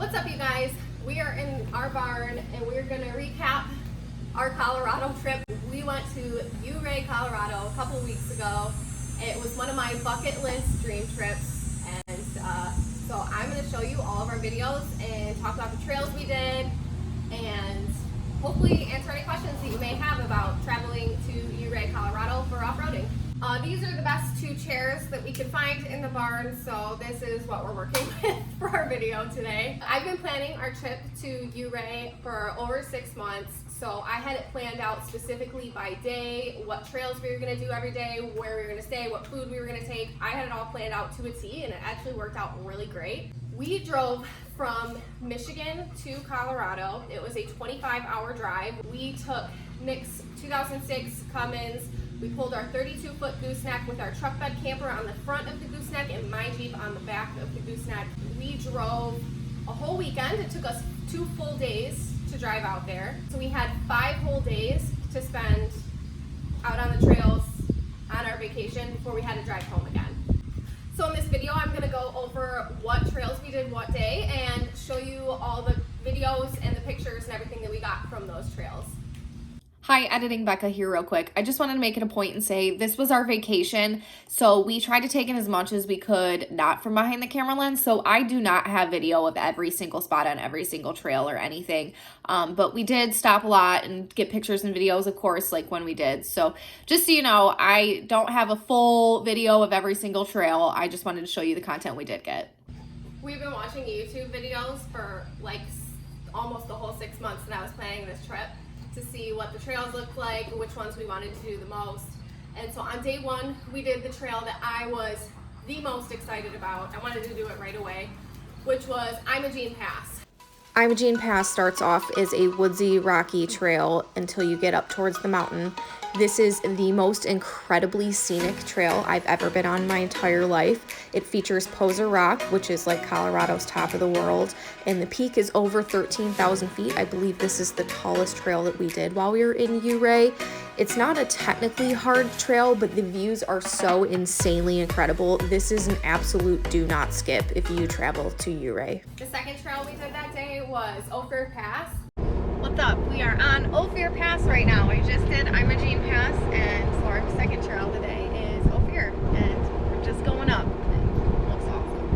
What's up, you guys? We are in our barn and we're going to recap our Colorado trip. We went to Ouray, Colorado a couple weeks ago. It was one of my bucket list dream trips, and so I'm going to show you all of our videos and talk about the trails we did and hopefully answer any questions that you may have about traveling to Ouray, Colorado for off-roading. These are the best two chairs that we could find in the barn, so this is what we're working with for our video today. I've been planning our trip to Ouray for over 6 months, so I had it planned out specifically by day, what trails we were going to do every day, where we were going to stay, what food we were going to take. I had it all planned out to a T, and it actually worked out really great. We drove from Michigan to Colorado. It was a 25-hour drive. We took Nick's 2006 Cummins. We pulled our 32-foot gooseneck with our truck bed camper on the front of the gooseneck and my Jeep on the back of the gooseneck. We drove a whole weekend. It took us 2 full days to drive out there. So we had 5 whole days to spend out on the trails on our vacation before we had to drive home again. So in this video, I'm gonna go over what trails we did what day and show you all the videos and the pictures and everything that we got from those trails. Hi, Editing Becca here real quick. I just wanted to make it a point and say this was our vacation, so we tried to take in as much as we could, not from behind the camera lens, so I do not have video of every single spot on every single trail or anything, but we did stop a lot and get pictures and videos, of course, like when we did. So just so you know, I don't have a full video of every single trail. I just wanted to show you the content we did get. We've been watching YouTube videos for like almost the whole 6 months that I was planning this trip, to see what the trails looked like, which ones we wanted to do the most. And so on day 1, we did the trail that I was the most excited about. I wanted to do it right away, which was Imogene Pass. Imogene Pass starts off as a woodsy, rocky trail until you get up towards the mountain. This is the most incredibly scenic trail I've ever been on my entire life. It features Poser Rock, which is like Colorado's top of the world, and the peak is over 13,000 feet. I believe this is the tallest trail that we did while we were in Ouray. It's not a technically hard trail, but the views are so insanely incredible. This is an absolute do not skip if you travel to Ouray. The second trail we did that day was Ouray Pass. What's up? We are on Ouray Pass right now. We just did Imogene Pass, and so our second trail of the day is Ouray, and we're just going up. It looks awesome.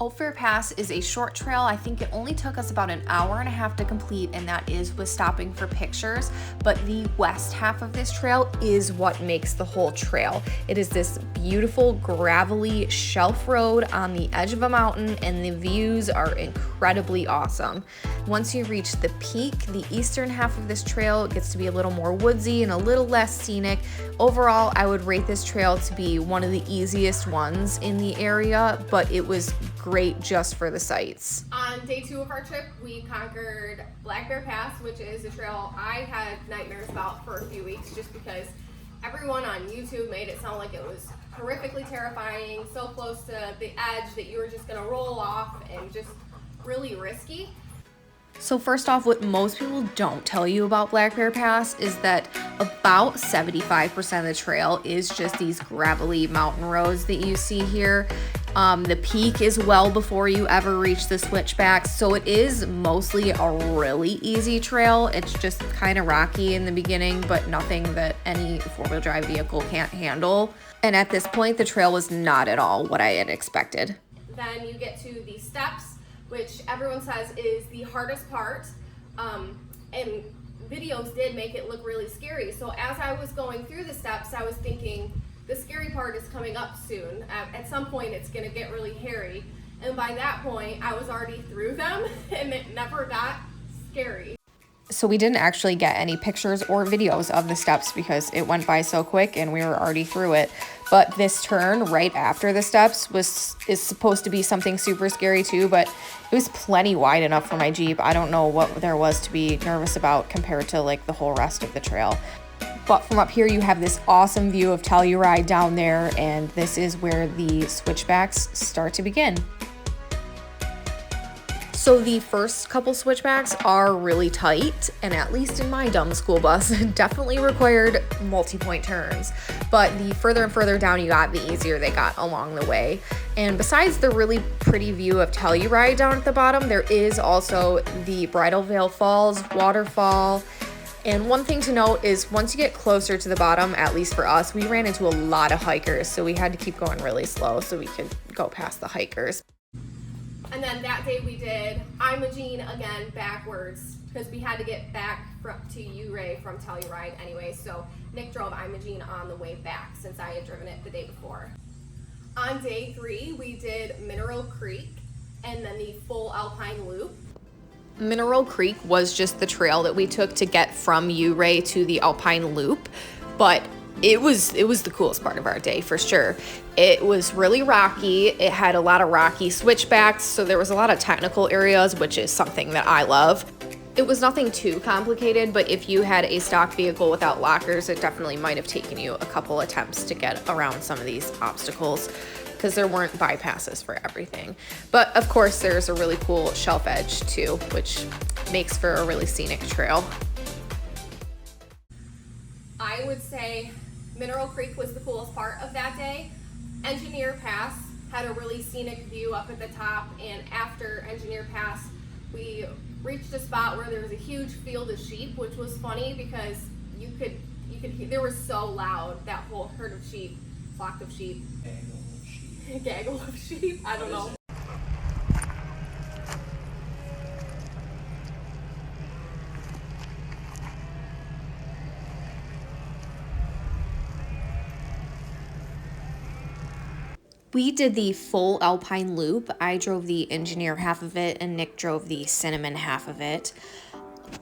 Ouray Pass is a short trail. I think it only took us about an hour and a half to complete, and that is with stopping for pictures. But the west half of this trail is what makes the whole trail. It is this beautiful gravelly shelf road on the edge of a mountain, and the views are incredibly awesome. Once you reach the peak, the eastern half of this trail gets to be a little more woodsy and a little less scenic. Overall, I would rate this trail to be one of the easiest ones in the area, but it was great just for the sights. On day 2 of our trip, we conquered Black Bear Pass, which is a trail I had nightmares about for a few weeks just because everyone on YouTube made it sound like it was horrifically terrifying, so close to the edge that you were just gonna roll off and just really risky. So first off, what most people don't tell you about Black Bear Pass is that about 75% of the trail is just these gravelly mountain roads that you see here. The peak is well before you ever reach the switchbacks, so it is mostly a really easy trail. It's just kind of rocky in the beginning, but nothing that any four-wheel drive vehicle can't handle. And at this point, the trail was not at all what I had expected. Then you get to the steps, which everyone says is the hardest part, and videos did make it look really scary. So as I was going through the steps, I was thinking, the scary part is coming up soon. At some point, it's gonna get really hairy. And by that point, I was already through them, and it never got scary. So we didn't actually get any pictures or videos of the steps because it went by so quick and we were already through it. But this turn right after the steps is supposed to be something super scary too, but it was plenty wide enough for my Jeep. I don't know what there was to be nervous about compared to like the whole rest of the trail. But from up here, you have this awesome view of Telluride down there, and this is where the switchbacks start to begin. So the first couple switchbacks are really tight, and at least in my dumb school bus, definitely required multi-point turns. But the further and further down you got, the easier they got along the way. And besides the really pretty view of Telluride down at the bottom, there is also the Bridal Veil Falls waterfall. And one thing to note is once you get closer to the bottom, at least for us, we ran into a lot of hikers, so we had to keep going really slow so we could go past the hikers. And then that day we did Imogene again backwards because we had to get back to Ouray from Telluride anyway. So Nick drove Imogene on the way back since I had driven it the day before. On day 3, we did Mineral Creek and then the full Alpine Loop. Mineral Creek was just the trail that we took to get from Ouray to the Alpine Loop, but it was the coolest part of our day for sure. It was really rocky. It had a lot of rocky switchbacks, so there was a lot of technical areas, which is something that I love. It was nothing too complicated, but if you had a stock vehicle without lockers, it definitely might have taken you a couple attempts to get around some of these obstacles because there weren't bypasses for everything. But of course, there's a really cool shelf edge too, which makes for a really scenic trail. I would say Mineral Creek was the coolest part of that day. Engineer Pass had a really scenic view up at the top, and after Engineer Pass, we reached a spot where there was a huge field of sheep, which was funny because you could hear, they were so loud, that whole herd of sheep, flock of sheep. Gaggle of sheep, I don't know. We did the full Alpine Loop. I drove the engineer half of it and Nick drove the cinnamon half of it.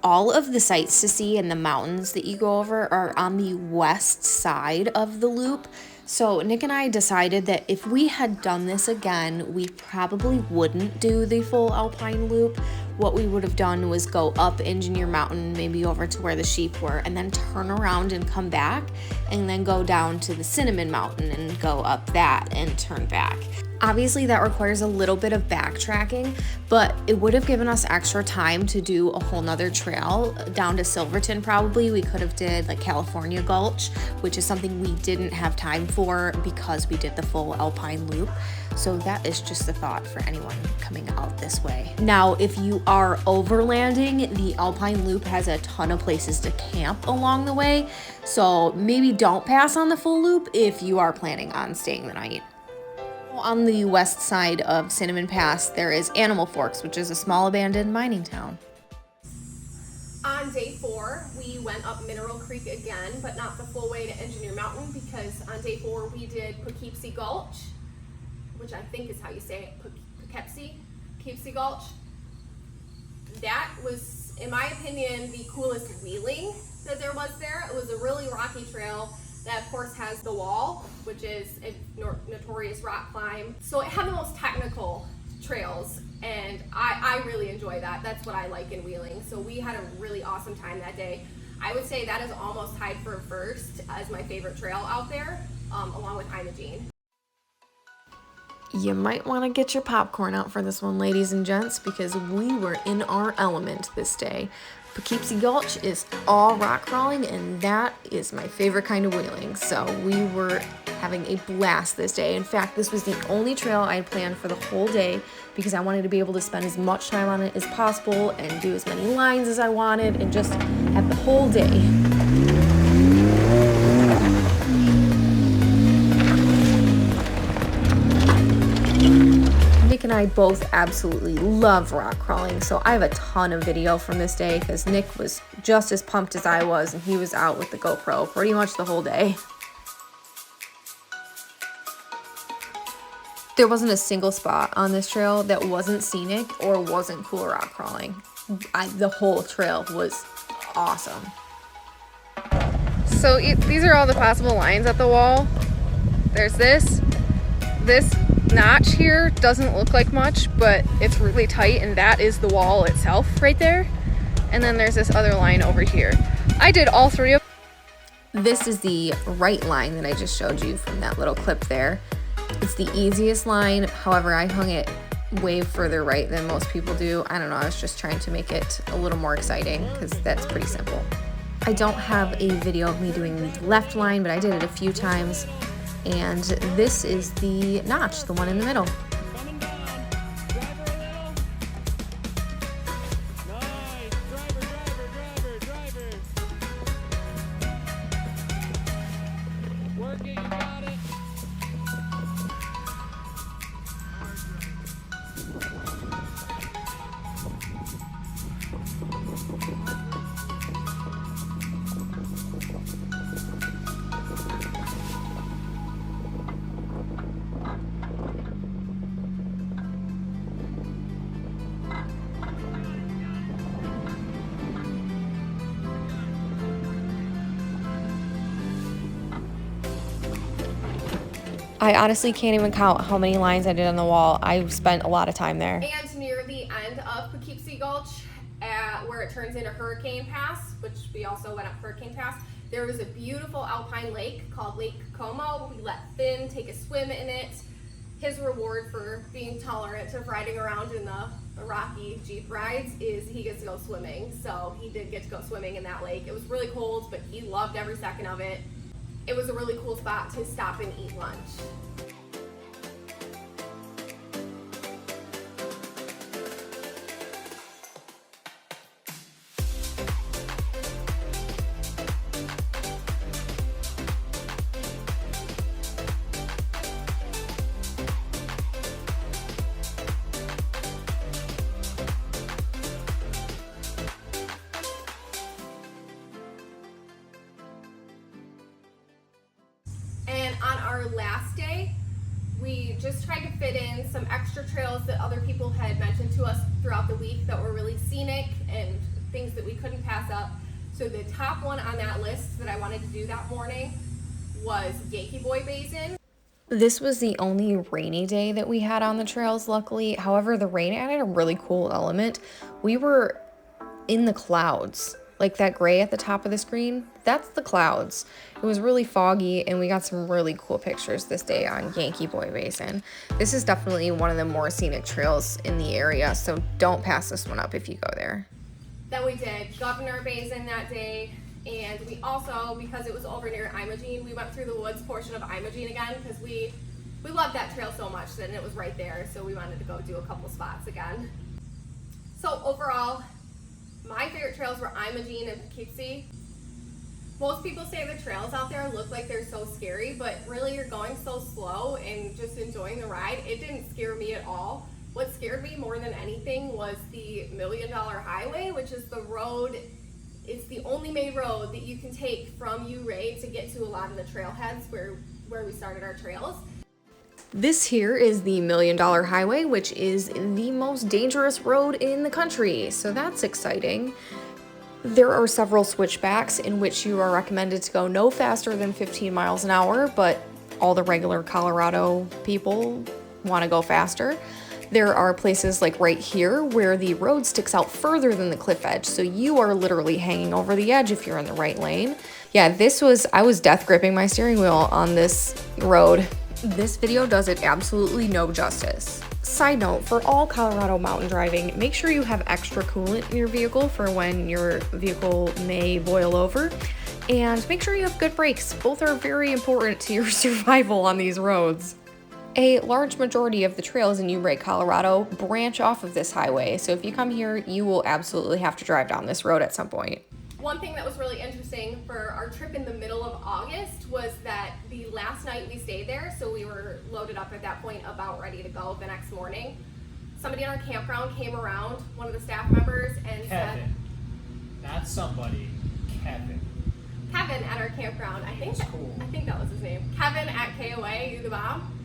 All of the sights to see and the mountains that you go over are on the west side of the loop. So Nick and I decided that if we had done this again, we probably wouldn't do the full Alpine Loop. What we would have done was go up Engineer Mountain, maybe over to where the sheep were, and then turn around and come back, and then go down to the Cinnamon Mountain and go up that and turn back. Obviously that requires a little bit of backtracking, but it would have given us extra time to do a whole nother trail down to Silverton. Probably we could have did like California Gulch, which is something we didn't have time for because we did the full Alpine Loop. So that is just a thought for anyone coming out this way. Now, if you are overlanding, the Alpine Loop has a ton of places to camp along the way. So maybe don't pass on the full loop if you are planning on staying the night. On the west side of Cinnamon Pass, there is Animal Forks, which is a small abandoned mining town. On day 4, we went up Mineral Creek again, but not the full way to Engineer Mountain because on day 4 we did Poughkeepsie Gulch, which I think is how you say it, Poughkeepsie Gulch. That was, in my opinion, the coolest wheeling that there was there. It was a really rocky trail that of course has the wall, which is a notorious rock climb. So it had the most technical trails, and I really enjoy that. That's what I like in wheeling. So we had a really awesome time that day. I would say that is almost tied for first as my favorite trail out there, along with Imogene. You might want to get your popcorn out for this one, ladies and gents, because we were in our element this day. Poughkeepsie Gulch is all rock crawling, and that is my favorite kind of wheeling. So we were having a blast this day. In fact, this was the only trail I had planned for the whole day because I wanted to be able to spend as much time on it as possible and do as many lines as I wanted and just have the whole day. Nick and I both absolutely love rock crawling, so I have a ton of video from this day because Nick was just as pumped as I was, and he was out with the GoPro pretty much the whole day. There wasn't a single spot on this trail that wasn't scenic or wasn't cool rock crawling. The whole trail was awesome. So these are all the possible lines at the wall. There's this notch here doesn't look like much, but it's really tight, and that is the wall itself right there. And then there's this other line over here. I did all three of them. This is the right line that I just showed you from that little clip there. It's the easiest line, however I hung it way further right than most people do. I don't know, I was just trying to make it a little more exciting because that's pretty simple. I don't have a video of me doing the left line, but I did it a few times. And this is the notch, the one in the middle. I honestly can't even count how many lines I did on the wall. I spent a lot of time there. And near the end of Poughkeepsie Gulch, where it turns into Hurricane Pass, which we also went up Hurricane Pass, there was a beautiful alpine lake called Lake Como. We let Finn take a swim in it. His reward for being tolerant of riding around in the rocky Jeep rides is he gets to go swimming. So he did get to go swimming in that lake. It was really cold, but he loved every second of it. It was a really cool spot to stop and eat lunch. And on our last day, we just tried to fit in some extra trails that other people had mentioned to us throughout the week that were really scenic and things that we couldn't pass up. So the top one on that list that I wanted to do that morning was Yankee Boy Basin. This was the only rainy day that we had on the trails, luckily. However, the rain added a really cool element. We were in the clouds. Like that gray at the top of the screen, that's the clouds. It was really foggy and we got some really cool pictures this day on Yankee Boy Basin. This is definitely one of the more scenic trails in the area, so don't pass this one up if you go there. Then we did Governor Basin that day, and we also, because it was over near Imogene, we went through the woods portion of Imogene again because we loved that trail so much and it was right there, so we wanted to go do a couple spots again. So overall, my favorite trails were Imogene and Poughkeepsie. Most people say the trails out there look like they're so scary, but really you're going so slow and just enjoying the ride. It didn't scare me at all. What scared me more than anything was the $1 Million Highway, which is the road, it's the only main road that you can take from Ouray to get to a lot of the trailheads where we started our trails. This here is the $1 Million Highway, which is the most dangerous road in the country, so that's exciting. There are several switchbacks in which you are recommended to go no faster than 15 miles an hour, but all the regular Colorado people want to go faster. There are places like right here where the road sticks out further than the cliff edge, so you are literally hanging over the edge if you're in the right lane. Yeah, I was death gripping my steering wheel on this road. This video does it absolutely no justice. Side note, for all Colorado mountain driving, make sure you have extra coolant in your vehicle for when your vehicle may boil over. And make sure you have good brakes. Both are very important to your survival on these roads. A large majority of the trails in Ouray, Colorado branch off of this highway. So if you come here, you will absolutely have to drive down this road at some point. One thing that was really interesting for our trip in the middle of August was that the last night we stayed there, so we were loaded up at that point, about ready to go the next morning. Somebody in our campground came around, one of the staff members, and said, not somebody, Kevin at our campground. I think that was his name. Kevin at KOA, you the bomb.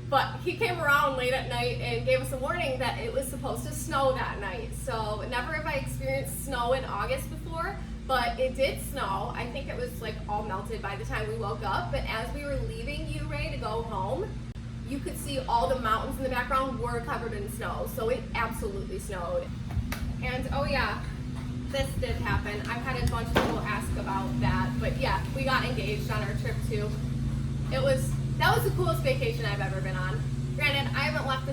But he came around late at night and gave us a warning that it was supposed to snow that night. So never have I experienced snow in August before, but it did snow. I think it was like all melted by the time we woke up. But as we were leaving Ouray to go home, you could see all the mountains in the background were covered in snow. So it absolutely snowed. And oh yeah, this did happen. I've had a bunch of people ask about that. But yeah, we got engaged on our trip too. That was the coolest vacation I've ever been on. Granted,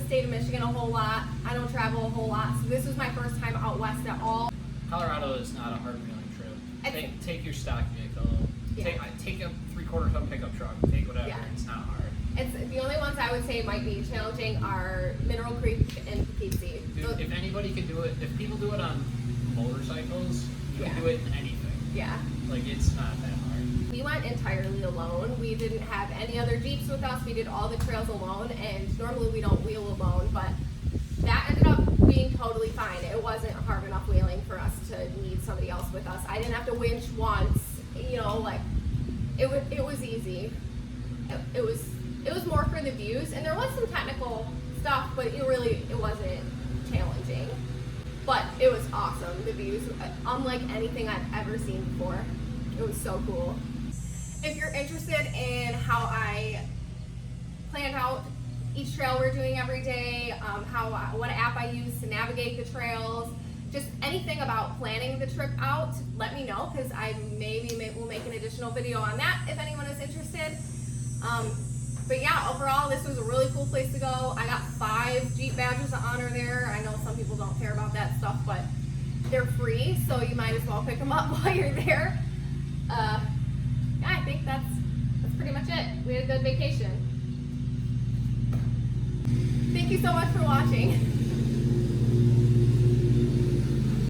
state of Michigan a whole lot. I don't travel a whole lot, so this was my first time out west at all. Colorado is not a hard feeling trip. I Take your stock vehicle. Yeah. Take a 3/4 ton pickup truck. Take whatever. Yeah. It's not hard. It's the only ones I would say might be challenging are Mineral Creek and Poughkeepsie. Dude, if anybody can do it, if people do it on motorcycles, you Yeah. can do it in anything. Yeah. Like, it's not that hard. We went entirely alone. We didn't have any other Jeeps with us. We did all the trails alone, and normally we don't wheel alone, but that ended up being totally fine. It wasn't hard enough wheeling for us to need somebody else with us. I didn't have to winch once, you know, like, it was easy. It was more for the views, and there was some technical stuff, but it wasn't challenging. But it was awesome, the views, unlike anything I've ever seen before. It was so cool. If you're interested in how I planned out each trail we're doing every day, what app I use to navigate the trails, just anything about planning the trip out, let me know, because I will make an additional video on that if anyone is interested. But yeah, overall, this was a really cool place to go. I got 5 Jeep badges of honor there. I know some people don't care about that stuff, but they're free, so you might as well pick them up while you're there. Yeah, I think that's pretty much it. We had a good vacation. Thank you so much for watching.